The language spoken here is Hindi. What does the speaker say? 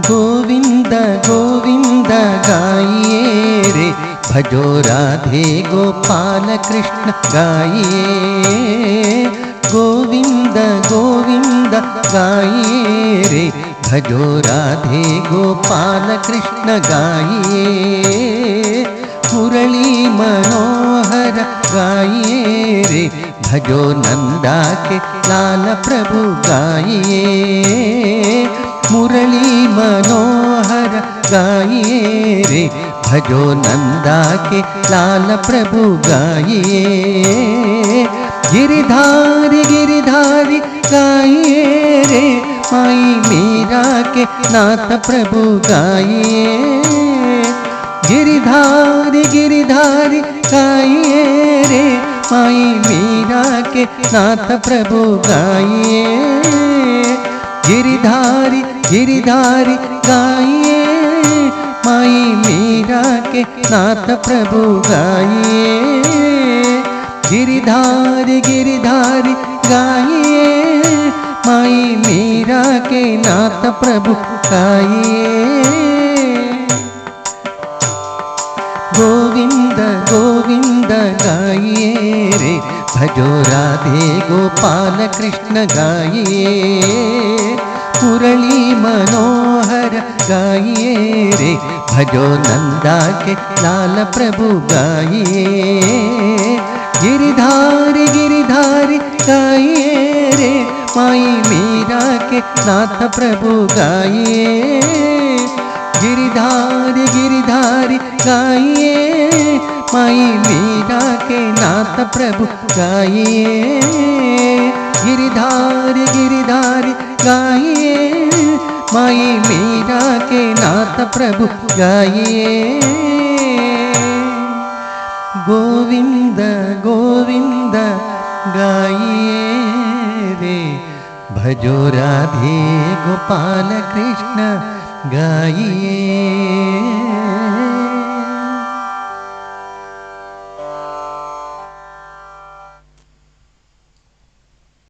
गोविंद गोविंद गाइए रे, भजो राधे गोपाल कृष्ण गाइए। गोविंद गोविंद गाइए रे, भजो राधे गोपाल कृष्ण गाइए। मुरली मनोहर गाइए रे, भजो नंदा के लाल प्रभु गाइए। मुरली मनोहर गाइए रे, भजो नंदा के लाल प्रभु गाइए। गिरधारी गिरधारी गाइए रे, माई मीरा के नाथ प्रभु गाइए। गिरधारी गिरधारी गाइए रे, माई मीरा के नाथ प्रभु गाइए। गिरधारी गिरधारी गाइए, माई मीरा के नाथ प्रभु गाइए। गिरधारी गिरधारी गाइए, माई मीरा के नाथ प्रभु गाइए। गोविंद गोविंद गाइए रे, भजो राधे गोपाल कृष्ण गाइए। मुरली मनोहर गाइए रे, भजो नंदा के लाल प्रभु गाइए। गिरधारी गिरधारी गाइए रे, माई मीरा के नाथ प्रभु गाइए। गिरधारी गिरधारी गाइए, माई मीरा के नाथ प्रभु गाइए। गिरधारी गिरधारी गाइए, माई मीरा के नाथ प्रभु गाइए। गोविंद गोविंद गाइए रे, भजो राधे गोपाल कृष्ण गाइए।